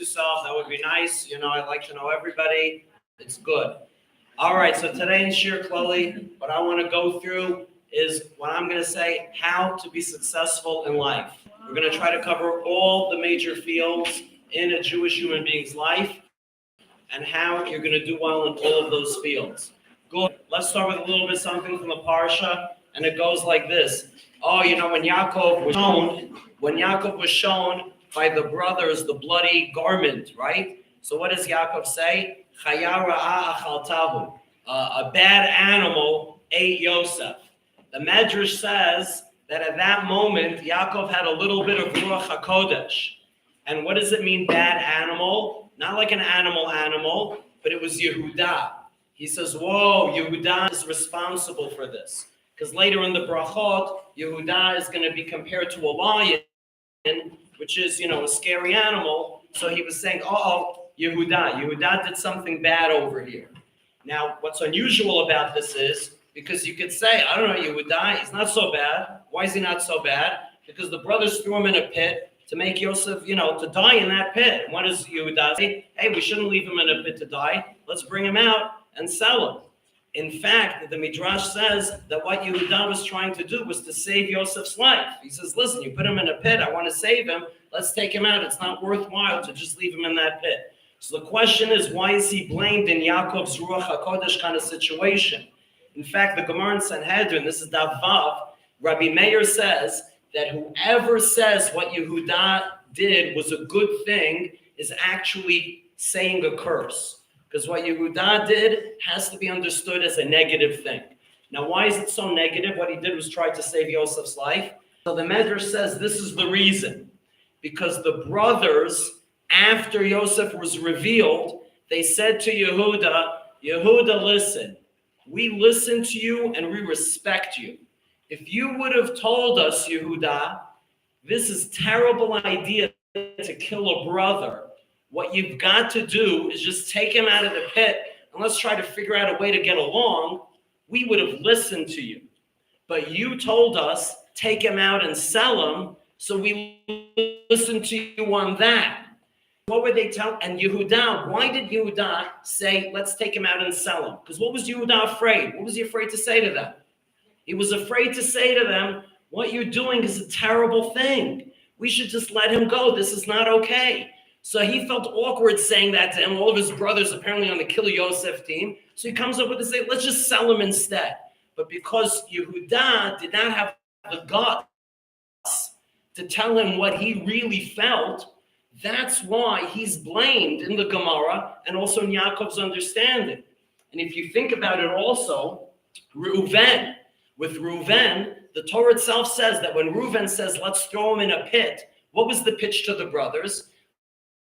yourself. That would be nice. I like to know everybody. It's good. All right, so today in Shiur Klali, what I want to go through is what I'm going to say, how to be successful in life. We're going to try to cover all the major fields in a Jewish human being's life and how you're going to do well in all of those fields. Good. Let's start with a little bit something from the Parsha, and it goes like this. When Yaakov was shown by the brothers the bloody garment, right? So what does Yaakov say? Chaya ra'a achaltahu. A bad animal ate Yosef. The Medrash says that at that moment, Yaakov had a little bit of Ruach HaKodesh. And what does it mean, bad animal? Not like an animal, but it was Yehuda. He says, whoa, Yehuda is responsible for this. Because later in the Brachot, Yehuda is going to be compared to a lion, which is, a scary animal. So he was saying, Yehuda did something bad over here. Now, what's unusual about this is, because you could say, I don't know, Yehuda, he's not so bad. Why is he not so bad? Because the brothers threw him in a pit to make Yosef, to die in that pit. And what does Yehuda say? Hey, we shouldn't leave him in a pit to die. Let's bring him out and sell him. In fact, the Midrash says that what Yehuda was trying to do was to save Yosef's life. He says, listen, you put him in a pit. I want to save him. Let's take him out. It's not worthwhile to just leave him in that pit. So the question is, why is he blamed in Yaakov's Ruach HaKodesh kind of situation? In fact, the Gemara in Sanhedrin, this is Daf Vav, Rabbi Meir says that whoever says what Yehuda did was a good thing is actually saying a curse. Because what Yehuda did has to be understood as a negative thing. Now, why is it so negative? What he did was try to save Yosef's life. So the Medrash says this is the reason. Because the brothers, after Yosef was revealed, they said to Yehuda, listen, we listen to you and we respect you. If you would have told us, Yehuda, this is a terrible idea to kill a brother, what you've got to do is just take him out of the pit and let's try to figure out a way to get along, we would have listened to you. But you told us, take him out and sell him, so we listened to you on that. What were they telling? And Yehuda, why did Yehuda say, let's take him out and sell him? Because what was Yehuda afraid? What was he afraid to say to them? He was afraid to say to them, what you're doing is a terrible thing. We should just let him go. This is not okay. So he felt awkward saying that to him. All of his brothers apparently on the Kill Yosef team. So he comes up with this, let's just sell him instead. But because Yehuda did not have the guts to tell him what he really felt, that's why he's blamed in the Gemara and also in Yaakov's understanding. And if you think about it also, Reuven, the Torah itself says that when Reuven says, let's throw him in a pit, what was the pitch to the brothers?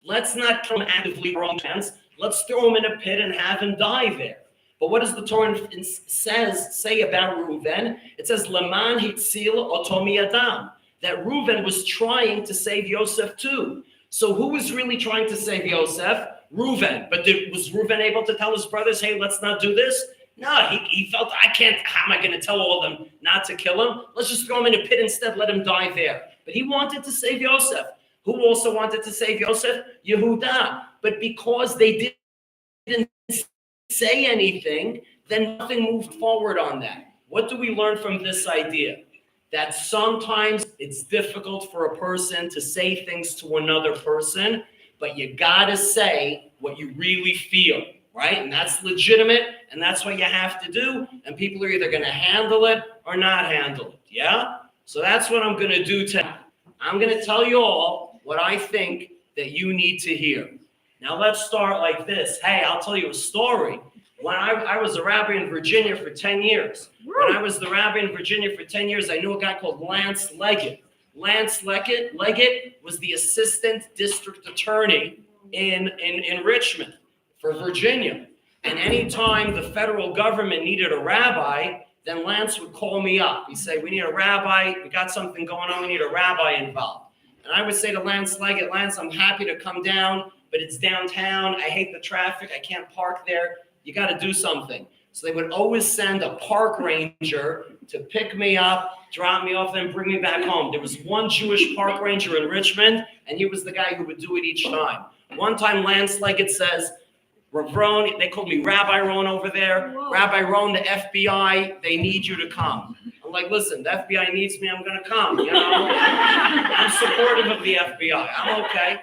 Let's not come actively wrong hands. Let's throw him in a pit and have him die there. But what does the Torah say about Reuven? It says, Leman hitzil otomi adam, that Reuven was trying to save Yosef too. So who was really trying to save Yosef? Reuven. But was Reuven able to tell his brothers, hey, let's not do this? No, he felt, how am I going to tell all of them not to kill him? Let's just throw him in a pit instead, let him die there. But he wanted to save Yosef. Who also wanted to save Yosef? Yehuda. But because they didn't say anything, then nothing moved forward on that. What do we learn from this idea? That sometimes it's difficult for a person to say things to another person, but you gotta say what you really feel, right? And that's legitimate, and that's what you have to do, and people are either gonna handle it or not handle it, yeah? So that's what I'm gonna do today. I'm gonna tell you all what I think that you need to hear. Now let's start like this. Hey, I'll tell you a story. When I was a rabbi in Virginia for 10 years. When I was the rabbi in Virginia for 10 years, I knew a guy called Lance Leggett. Lance Leggett was the assistant district attorney in Richmond for Virginia. And anytime the federal government needed a rabbi, then Lance would call me up. He'd say, we need a rabbi. We got something going on. We need a rabbi involved. And I would say to Lance Leggett, Lance, I'm happy to come down, but it's downtown. I hate the traffic. I can't park there. You got to do something. So they would always send a park ranger to pick me up, drop me off, and bring me back home. There was one Jewish park ranger in Richmond, and he was the guy who would do it each time. One time Lance Leggett says, Ron, they called me Rabbi Ron over there. Whoa. Rabbi Ron, the FBI, they need you to come. I'm like, listen, the FBI needs me, I'm going to come. I'm supportive of the FBI. I'm okay.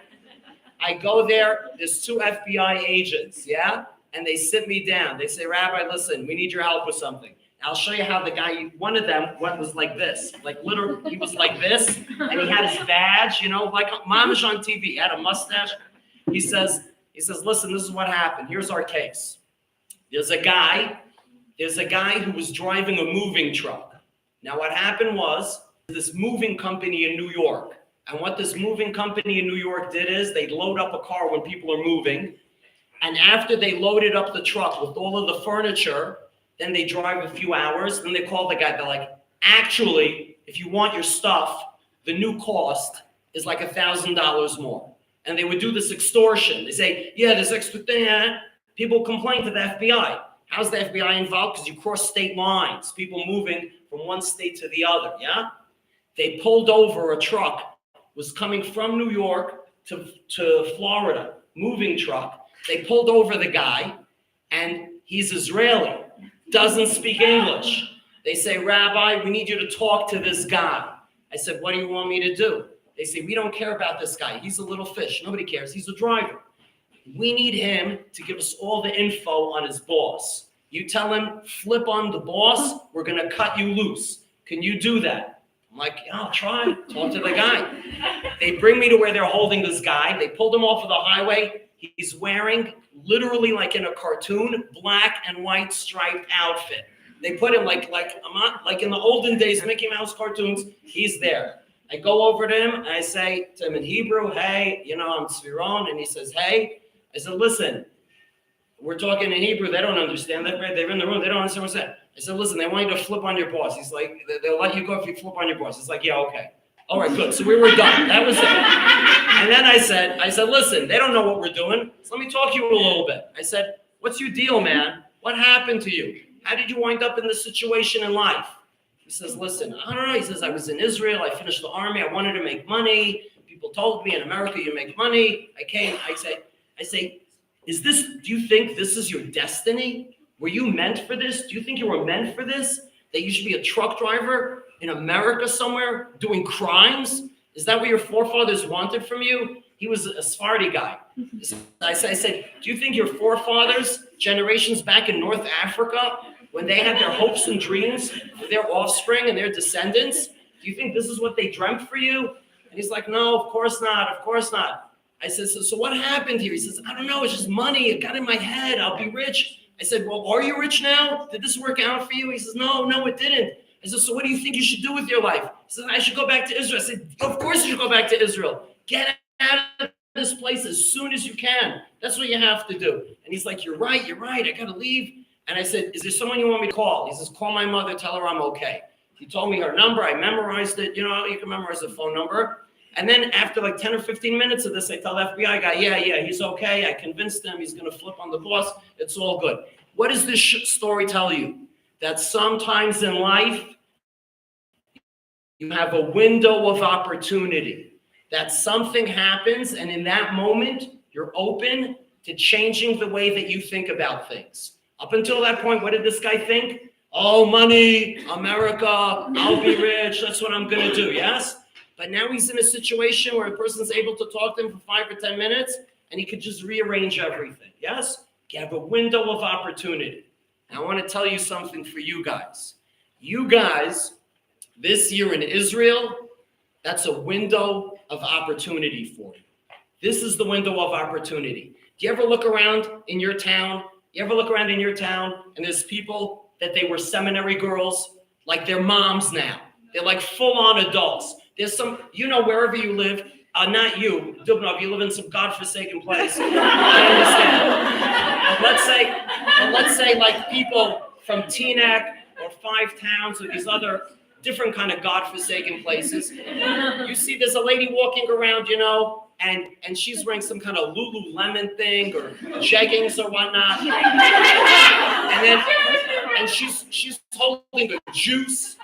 I go there, there's 2 FBI agents, yeah? And they sit me down. They say, Rabbi, listen, we need your help with something. I'll show you how the guy, one of them was like this, like literally, he was like this, and he had his badge, like Mamish on TV, he had a mustache. He says, listen, this is what happened. Here's our case. There's a guy who was driving a moving truck. Now what happened was, this moving company in New York, and what this moving company in New York did is, they'd load up a car when people are moving, and after they loaded up the truck with all of the furniture, then they drive a few hours, then they call the guy, they're like, actually, if you want your stuff, the new cost is like $1,000 more. And they would do this extortion. They say, yeah, there's extra thing. People complain to the FBI. How's the FBI involved? Because you cross state lines, people moving from one state to the other, yeah? They pulled over a truck, was coming from New York to Florida, moving truck. They pulled over the guy, and he's Israeli, doesn't speak English. They say, Rabbi, we need you to talk to this guy. I said, what do you want me to do? They say, we don't care about this guy. He's a little fish. Nobody cares. He's a driver. We need him to give us all the info on his boss. You tell him, flip on the boss. We're going to cut you loose. Can you do that? I'm like, yeah, I'll try. Talk to the guy. They bring me to where they're holding this guy. They pulled him off of the highway. He's wearing, literally like in a cartoon, black and white striped outfit. They put him like in the olden days, Mickey Mouse cartoons. He's there. I go over to him, and I say to him in Hebrew, hey, I'm Tzviron, and he says, hey. I said, listen, we're talking in Hebrew. They don't understand. They're in the room. They don't understand what's that. I said, listen, they want you to flip on your boss. He's like, they'll let you go if you flip on your boss. He's like, yeah, okay. All right, good. So we were done. That was it. And then I said, listen, they don't know what we're doing. So let me talk to you a little bit. I said, what's your deal, man? What happened to you? How did you wind up in this situation in life? He says, listen, I don't know. He says, I was in Israel. I finished the army. I wanted to make money. People told me in America you make money. I came. I say, do you think this is your destiny? Were you meant for this? Do you think you were meant for this? That you should be a truck driver in America somewhere doing crimes? Is that what your forefathers wanted from you? He was a Sephardi guy. I said, do you think your forefathers, generations back in North Africa, when they had their hopes and dreams for their offspring and their descendants, do you think this is what they dreamt for you? And he's like, no, of course not. Of course not. I said, so what happened here? He says, I don't know. It's just money. It got in my head. I'll be rich. I said, well, are you rich now? Did this work out for you? He says, no, it didn't. I said, so what do you think you should do with your life? He said, I should go back to Israel. I said, of course you should go back to Israel. Get out of this place as soon as you can. That's what you have to do. And he's like, you're right. I got to leave. And I said, is there someone you want me to call? He says, call my mother. Tell her I'm okay. He told me her number. I memorized it. You can memorize the phone number. And then after like 10 or 15 minutes of this, I tell the FBI guy, yeah, he's okay. I convinced him. He's going to flip on the boss. It's all good. What does this story tell you? That sometimes in life, you have a window of opportunity. That something happens, and in that moment, you're open to changing the way that you think about things. Up until that point, what did this guy think? Oh, money, America, I'll be rich. That's what I'm going to do, yes? But now he's in a situation where a person's able to talk to him for 5 or 10 minutes, and he could just rearrange everything, yes? You have a window of opportunity. And I want to tell you something for you guys. You guys, this year in Israel, that's a window of opportunity for you. This is the window of opportunity. Do you ever look around in your town? And there's people that they were seminary girls, like they're moms now. They're like full-on adults. There's some, wherever you live, not you, Dubno, if you live in some godforsaken place, I understand. But let's say like people from Teaneck or Five Towns or these other different kind of godforsaken places. You see there's a lady walking around, and she's wearing some kind of Lululemon thing or jeggings or whatnot. And she's holding a juice.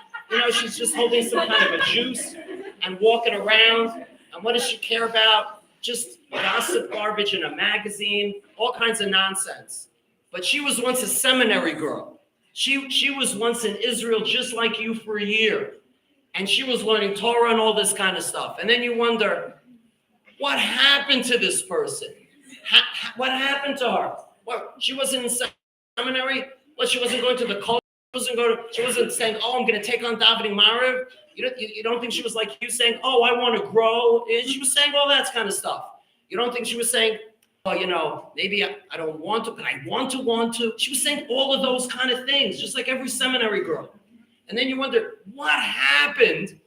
She's just holding some kind of a juice and walking around. And what does she care about? just gossip garbage in a magazine, all kinds of nonsense. But she was once a seminary girl. She was once in Israel just like you for a year. And she was learning Torah and all this kind of stuff. And then you wonder, what happened to this person? What happened to her? What, she wasn't in seminary? What, she wasn't going to the college? She wasn't saying, oh, I'm going to take on davening Mariv. You don't think she was like you saying, oh, I want to grow? She was saying all that kind of stuff. You don't think she was saying, oh, maybe I don't want to, but I want to. She was saying all of those kind of things, just like every seminary girl. And then you wonder, what happened?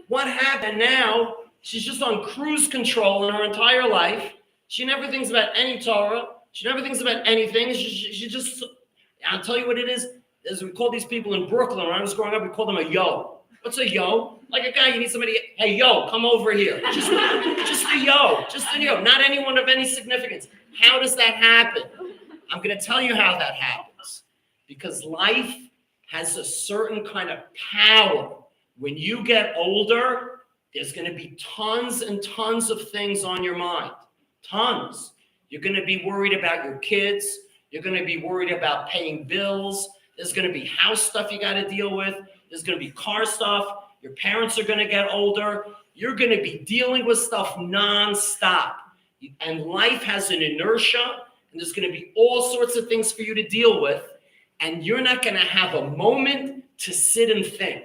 What happened now? She's just on cruise control in her entire life. She never thinks about any Torah. She never thinks about anything. She just, I'll tell you what it is. As we call these people in Brooklyn, when I was growing up, we called them a yo. What's a yo? Like a guy, you need somebody, hey, yo, come over here. Just a yo, not anyone of any significance. How does that happen? I'm going to tell you how that happens. Because life has a certain kind of power. When you get older, there's going to be tons and tons of things on your mind. Tons. You're going to be worried about your kids. You're going to be worried about paying bills. There's going to be house stuff you got to deal with. There's going to be car stuff. Your parents are going to get older. You're going to be dealing with stuff nonstop. And life has an inertia, and there's going to be all sorts of things for you to deal with. And you're not going to have a moment to sit and think.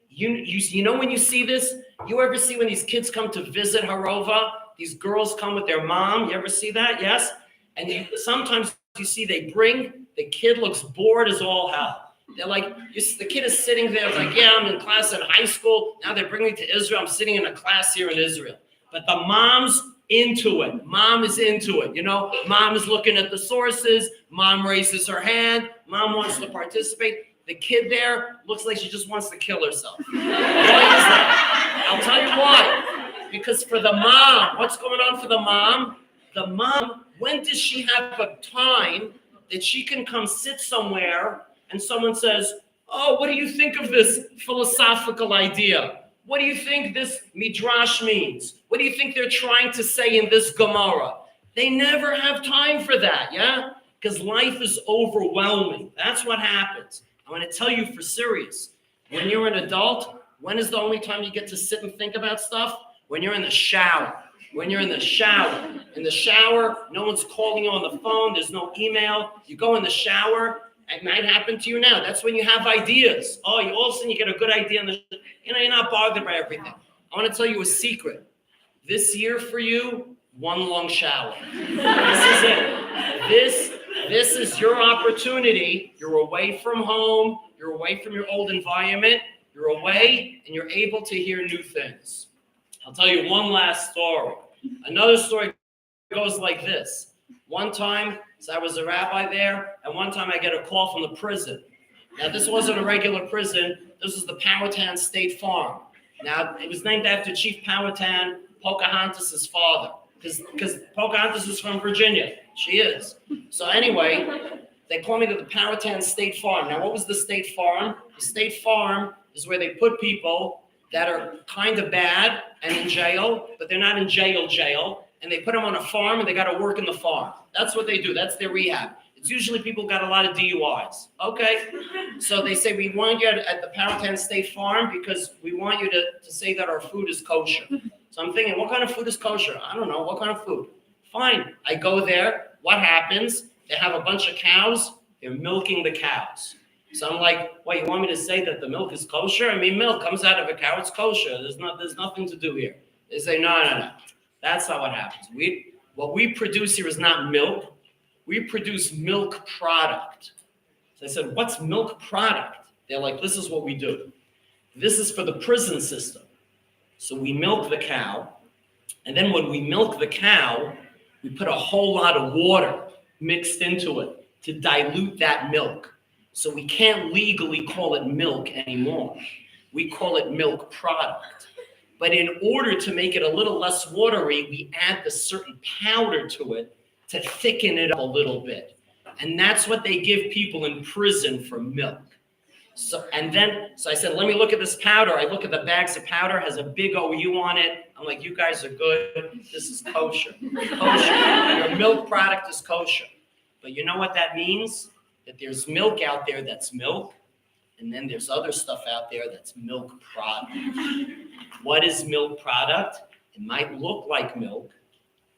You know when you see this? You ever see when these kids come to visit Harova? These girls come with their mom. You ever see that? Yes? And sometimes you see they bring, the kid looks bored as all hell. They're like, the kid is sitting there like, yeah, I'm in class in high school. Now they're bringing me to Israel. I'm sitting in a class here in Israel. But the mom's into it. Mom is into it. Mom is looking at the sources. Mom raises her hand. Mom wants to participate. The kid there looks like she just wants to kill herself. Why is that? I'll tell you why. Because for the mom, what's going on for the mom? The mom, when does she have a time that she can come sit somewhere and someone says, oh, what do you think of this philosophical idea? What do you think this midrash means? What do you think they're trying to say in this Gemara? They never have time for that, yeah? Because life is overwhelming. That's what happens. I'm going to tell you for serious. When you're an adult, when is the only time you get to sit and think about stuff? When you're in the shower. When you're in the shower. In the shower, no one's calling you on the phone. There's no email. You go in the shower. It might happen to you now. That's when you have ideas. Oh, all of a sudden you get a good idea. You're not bothered by everything. I want to tell you a secret. This year for you, one long shower. This is it. This is your opportunity. You're away from home. You're away from your old environment. You're away, and you're able to hear new things. I'll tell you one last story. Another story goes like this. One time, so I was a rabbi there, and one time I get a call from the prison. Now, this wasn't a regular prison. This was the Powhatan State Farm. Now, it was named after Chief Powhatan, Pocahontas' father, because Pocahontas is from Virginia. She is. So anyway, they called me to the Powhatan State Farm. Now, what was the State Farm? The State Farm is where they put people that are kind of bad and in jail, but they're not in jail, and they put them on a farm and they got to work in the farm. That's what they do. That's their rehab. It's usually people who got a lot of DUIs. Okay? So they say, we want you at the Powhatan State Farm because we want you to say that our food is kosher. So I'm thinking, what kind of food is kosher? I don't know. What kind of food? Fine. I go there. What happens? They have a bunch of cows. They're milking the cows. So I'm like, what, you want me to say that the milk is kosher? I mean, milk comes out of a cow. It's kosher. There's nothing to do here. They say, no. That's not what happens. What we produce here is not milk. We produce milk product. So I said, what's milk product? They're like, this is what we do. This is for the prison system. So we milk the cow. And then when we milk the cow, we put a whole lot of water mixed into it to dilute that milk. So we can't legally call it milk anymore. We call it milk product. But in order to make it a little less watery, we add the certain powder to it to thicken it up a little bit. And that's what they give people in prison for milk. So I said, let me look at this powder. I look at the bags of powder, has a big OU on it. I'm like, you guys are good. This is kosher. Kosher. Your milk product is kosher. But you know what that means? That there's milk out there that's milk, and then there's other stuff out there that's milk product. What is milk product? It might look like milk,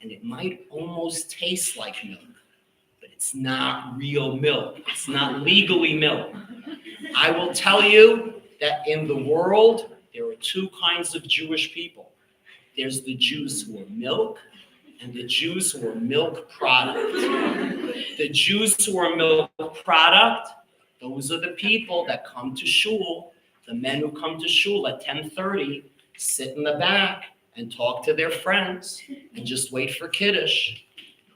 and it might almost taste like milk, but it's not real milk. It's not legally milk. I will tell you that in the world, there are two kinds of Jewish people. There's the Jews who are milk, and the Jews who are milk product. The Jews who are milk product, those are the people that come to shul, the men who come to shul at 10:30, sit in the back and talk to their friends and just wait for Kiddush,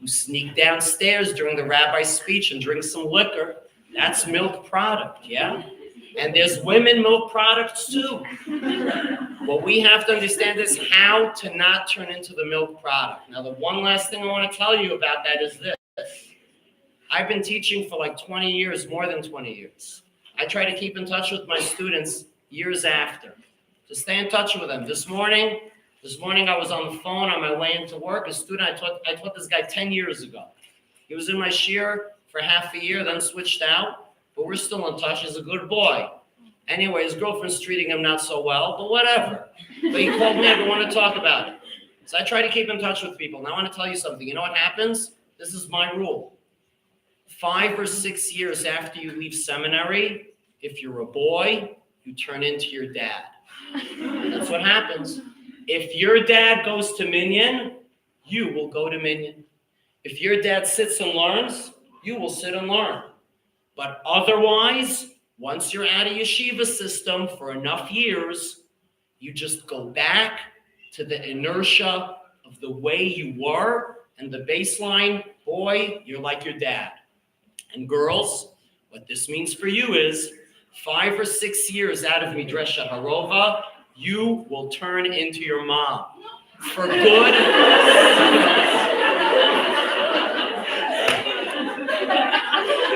who sneak downstairs during the rabbi's speech and drink some liquor. That's milk product, yeah? And there's women milk products too. What we have to understand is how to not turn into the milk product. Now, the one last thing I want to tell you about that is this. I've been teaching for like 20 years, more than 20 years. I try to keep in touch with my students years after, to stay in touch with them. This morning I was on the phone on my way into work. A student I taught this guy 10 years ago. He was in my shiur for half a year, then switched out, but we're still in touch. He's a good boy. Anyway, his girlfriend's treating him not so well, but whatever. But he called me up and wanted to talk about it. So I try to keep in touch with people. Now I want to tell you something. You know what happens? This is my rule. 5 or 6 years after you leave seminary, if you're a boy, you turn into your dad. That's what happens. If your dad goes to Minyan, you will go to Minyan. If your dad sits and learns, you will sit and learn. But otherwise, once you're out of yeshiva system for enough years, you just go back to the inertia of the way you were, and the baseline, boy, you're like your dad. And girls, what this means for you is 5 or 6 years out of Midresha Harova, you will turn into your mom. For good.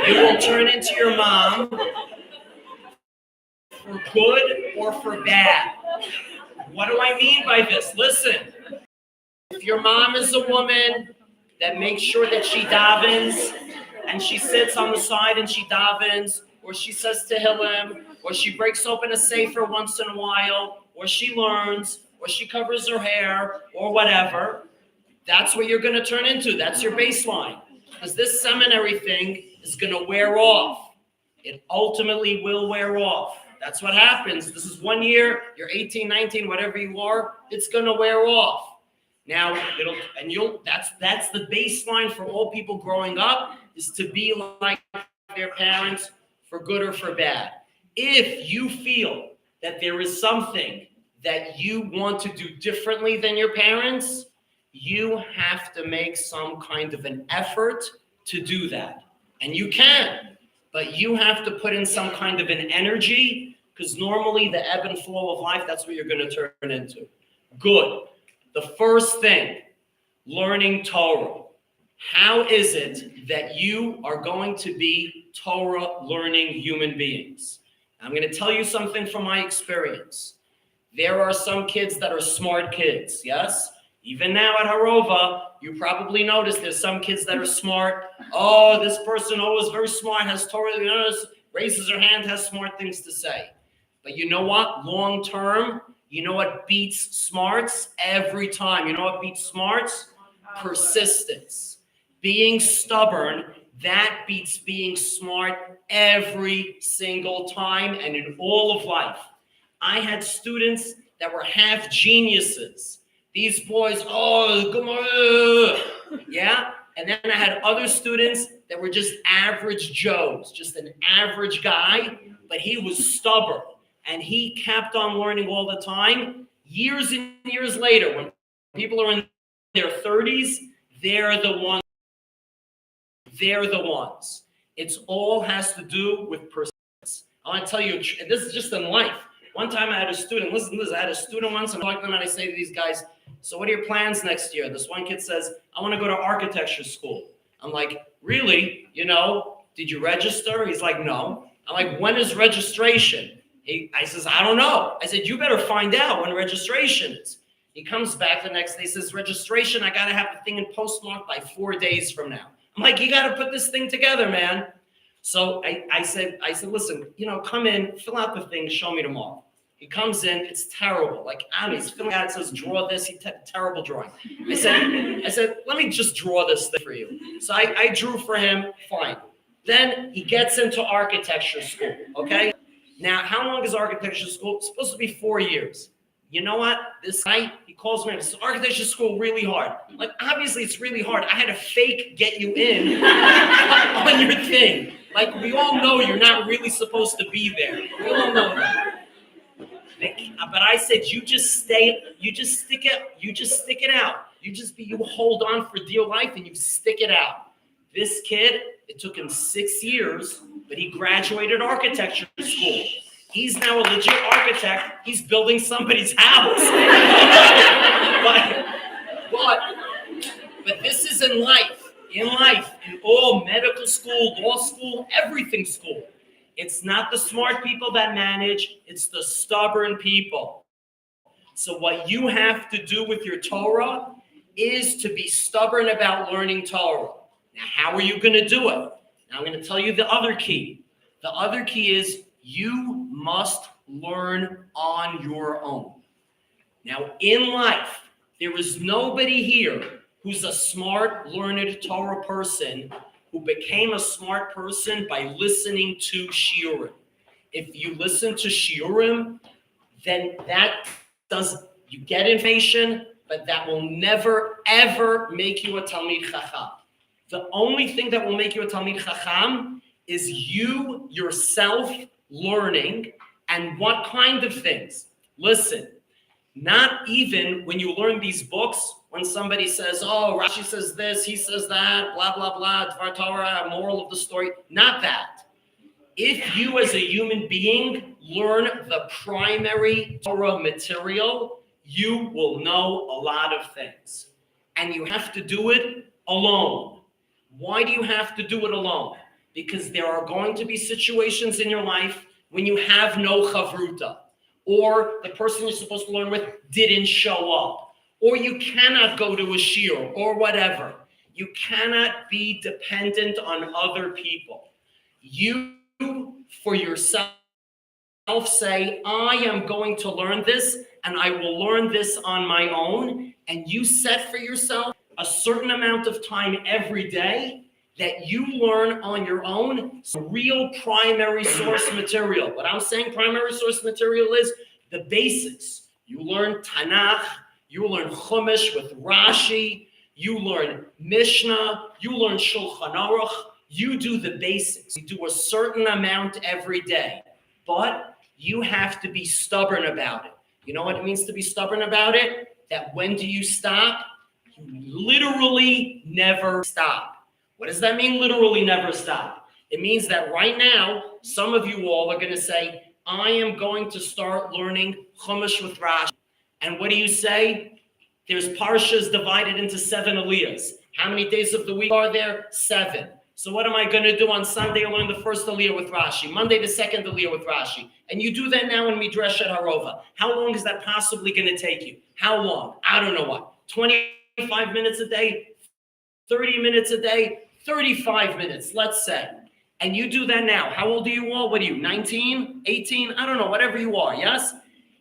You will turn into your mom for good or for bad. What do I mean by this? Listen, if your mom is a woman that makes sure that she davens, and she sits on the side and she davens, or she says Tehillim, or she breaks open a sefer once in a while, or she learns, or she covers her hair, or whatever, that's what you're going to turn into. That's your baseline. Because this seminary thing is going to wear off. It ultimately will wear off. That's what happens. This is 1 year, you're 18, 19, whatever you are, it's going to wear off. Now, that's the baseline for all people growing up, is to be like their parents for good or for bad. If you feel that there is something that you want to do differently than your parents, you have to make some kind of an effort to do that. And you can, but you have to put in some kind of an energy, because normally the ebb and flow of life, that's what you're going to turn into. Good. The first thing, learning Torah. How is it that you are going to be Torah learning human beings? I'm going to tell you something from my experience. There are some kids that are smart kids, yes? Even now at Harova, you probably notice there's some kids that are smart. Oh, this person is very smart, has Torah, raises her hand, has smart things to say. But you know what? Long term, you know what beats smarts every time? You know what beats smarts? Persistence. Being stubborn, that beats being smart every single time and in all of life. I had students that were half geniuses. These boys, yeah? And then I had other students that were just average Joes, just an average guy, but he was stubborn. And he kept on learning all the time. Years and years later, when people are in their 30s, they're the ones. It all has to do with persistence. I want to tell you, and this is just in life. One time I had a student, listen to this, I had a student once, I'm talking to them and I say to these guys, so what are your plans next year? This one kid says, I want to go to architecture school. I'm like, really? Did you register? He's like, no. I'm like, when is registration? I says, I don't know. I said, you better find out when registration is. He comes back the next day, says, registration, I got to have the thing in postmark by 4 days from now. I'm like, you got to put this thing together, man. So I said, listen, come in, fill out the thing, show me tomorrow. He comes in, it's terrible. Like, he's filling out, it says, draw this, terrible drawing. I said, let me just draw this thing for you. So I drew for him, fine. Then he gets into architecture school, okay? Now, how long is architecture school? It's supposed to be 4 years. You know what? This guy, he calls me and says, architecture school really hard. Like, obviously it's really hard. I had to fake get you in on your thing. Like, we all know you're not really supposed to be there. We all know that. But I said, you just stick it out. You hold on for dear life and you stick it out. This kid, it took him 6 years, but he graduated architecture school. He's now a legit architect. He's building somebody's house. but this is in life, in all medical school, law school, everything school. It's not the smart people that manage, it's the stubborn people. So what you have to do with your Torah is to be stubborn about learning Torah. Now, how are you going to do it? Now, I'm going to tell you the other key. The other key is you must learn on your own. Now, in life, there is nobody here who's a smart, learned Torah person who became a smart person by listening to Shiurim. If you listen to Shiurim, then you get information, but that will never, ever make you a Talmid Chacham. The only thing that will make you a Talmid Chacham is you yourself learning, and what kind of things. Listen, not even when you learn these books, when somebody says, oh, Rashi says this, he says that, blah, blah, blah, Dvar Torah, moral of the story, not that. If you as a human being learn the primary Torah material, you will know a lot of things. And you have to do it alone. Why do you have to do it alone? Because there are going to be situations in your life when you have no chavruta, or the person you're supposed to learn with didn't show up, or you cannot go to a shiur, or whatever. You cannot be dependent on other people. You, for yourself, say, I am going to learn this, and I will learn this on my own, and you set for yourself a certain amount of time every day that you learn on your own real primary source material. What I'm saying primary source material is the basics. You learn Tanakh, you learn Chumash with Rashi, you learn Mishnah, you learn Shulchan Aruch, you do the basics. You do a certain amount every day, but you have to be stubborn about it. You know what it means to be stubborn about it? That when do you stop? You literally never stop. What does that mean, literally never stop? It means that right now, some of you all are going to say, I am going to start learning Chumash with Rashi. And what do you say? There's parshas divided into 7 aliyahs. How many days of the week are there? 7. So what am I going to do on Sunday? I learn the first aliyah with Rashi. Monday, the second aliyah with Rashi. And you do that now in Midrash at Harova. How long is that possibly going to take you? How long? I don't know what. 25 minutes a day? 30 minutes a day? 35 minutes, let's say. And you do that now. How old are you all? What are you, 19, 18? I don't know, whatever you are, yes?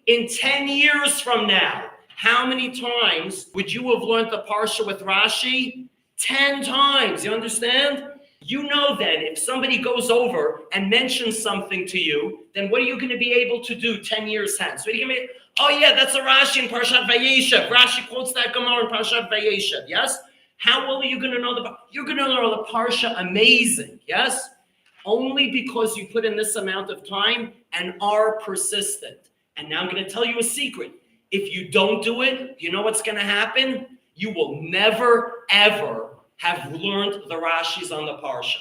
In 10 years from now, how many times would you have learned the Parsha with Rashi? 10 times, you understand? You know then, if somebody goes over and mentions something to you, then what are you going to be able to do 10 years hence? What are you going to be, oh yeah, that's a Rashi in Parshat Vayeshev. Rashi quotes that Gemara in Parshat Vayeshev, yes? How well are you going to know you're going to know the Parsha amazing, yes? Only because you put in this amount of time and are persistent. And now I'm going to tell you a secret. If you don't do it, you know what's going to happen? You will never, ever have learned the Rashis on the Parsha.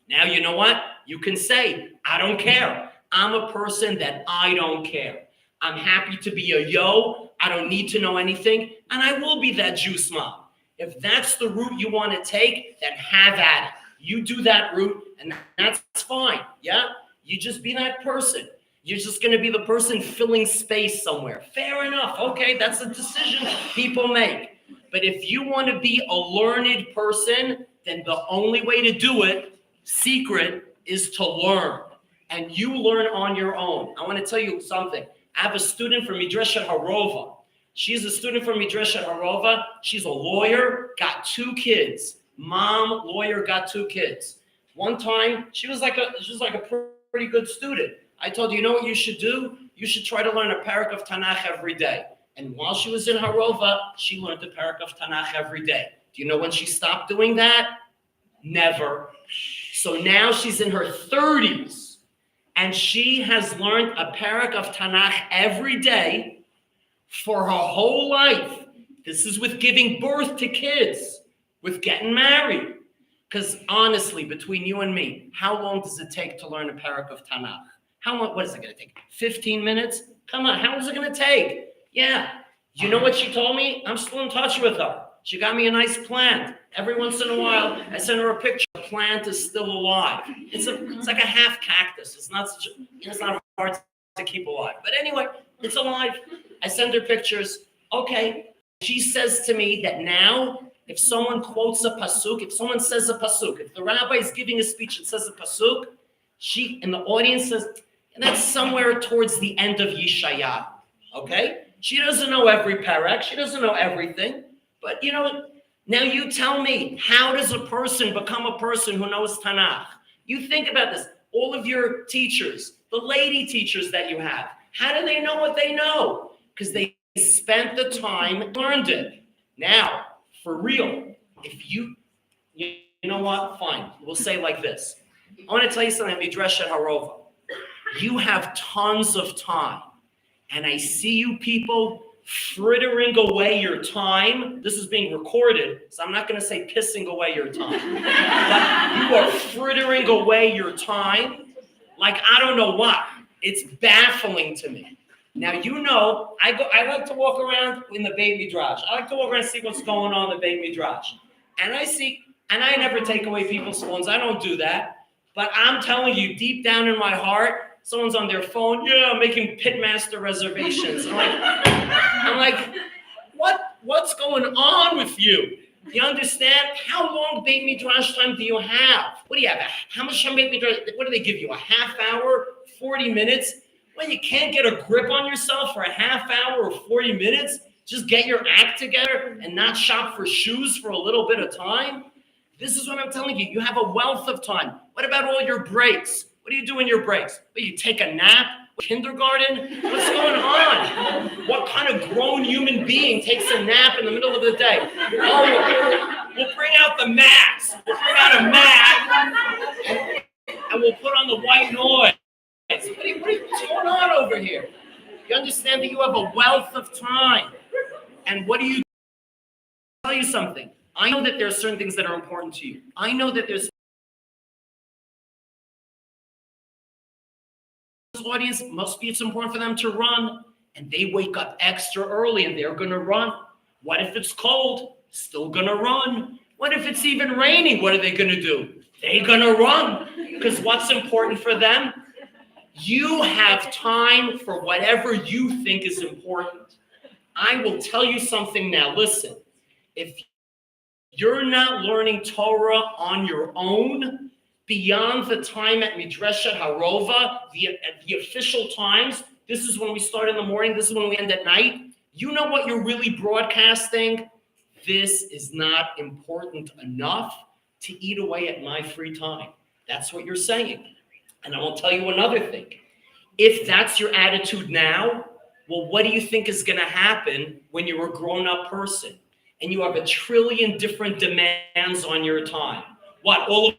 Now, you know what? You can say, I don't care. I'm a person that I don't care. I'm happy to be a yo. I don't need to know anything. And I will be that juice mom. If that's the route you want to take, then have at it. You do that route, and that's fine, yeah? You just be that person. You're just going to be the person filling space somewhere. Fair enough. Okay, that's a decision people make. But if you want to be a learned person, then the only way to do it, secret, is to learn. And you learn on your own. I want to tell you something. I have a student from Midreshet Harova. She's a student from Midreshet Harova. She's a lawyer, got 2 kids. Mom, lawyer, got 2 kids. One time, she was like a pretty good student. I told her, you know what you should do? You should try to learn a parak of Tanakh every day. And while she was in Harova, she learned the parak of Tanakh every day. Do you know when she stopped doing that? Never. So now she's in her 30s, and she has learned a parak of Tanakh every day for her whole life. This is with giving birth to kids, with getting married. Because honestly, between you and me, how long does it take to learn a parak of Tanakh? How long? What is it going to take? 15 minutes? Come on, how is it going to take? Yeah. You know what she told me? I'm still in touch with her. She got me a nice plant. Every once in a while, I send her a picture. The plant is still alive. It's like a half cactus. It's not hard to keep alive. But anyway, it's alive. I send her pictures. Okay. She says to me that now, if someone quotes a pasuk, if someone says a pasuk, if the rabbi is giving a speech and says a pasuk, she in the audience says, and that's somewhere towards the end of Yeshayahu. Okay? She doesn't know every parak. She doesn't know everything. But you know, now you tell me, how does a person become a person who knows Tanakh? You think about this. All of your teachers, the lady teachers that you have, how do they know what they know? Because they spent the time and learned it. Now, for real, if you know what? Fine. We'll say like this. I want to tell you something, Midreshet Harova. You have tons of time. And I see you people frittering away your time. This is being recorded, so I'm not going to say pissing away your time. But you are frittering away your time like I don't know what. It's baffling to me. Now, you know, I like to walk around in the Beit Midrash. I like to walk around and see what's going on in the Beit Midrash. And I never take away people's phones. I don't do that. But I'm telling you, deep down in my heart, someone's on their phone, making pitmaster reservations. I'm like, what's going on with you? You understand? How long Beit Midrash time do you have? What do you have? How much time Beit Midrash? What do they give you? A half hour? 40 minutes? Well, you can't get a grip on yourself for a half hour or 40 minutes? Just get your act together and not shop for shoes for a little bit of time? This is what I'm telling you. You have a wealth of time. What about all your breaks? What do you do in your breaks? Well, you take a nap? Kindergarten? What's going on? What kind of grown human being takes a nap in the middle of the day? Oh, we'll bring out the mats. We'll bring out a mat, and we'll put on the white noise. What's going on over here? You understand that you have a wealth of time. And what do you do? I'll tell you something. I know that there are certain things that are important to you. I know that there's audience, must be it's important for them to run, and they wake up extra early and they're going to run. What if it's cold? Still going to run. What if it's even raining? What are they going to do? They're going to run, because what's important for them? You have time for whatever you think is important. I will tell you something now. Listen, if you're not learning Torah on your own, beyond the time at Midreshet Harova, the official times, this is when we start in the morning, this is when we end at night. You know what you're really broadcasting? This is not important enough to eat away at my free time. That's what you're saying. And I will tell you another thing. If that's your attitude now, well, what do you think is going to happen when you're a grown-up person and you have a trillion different demands on your time? What, all of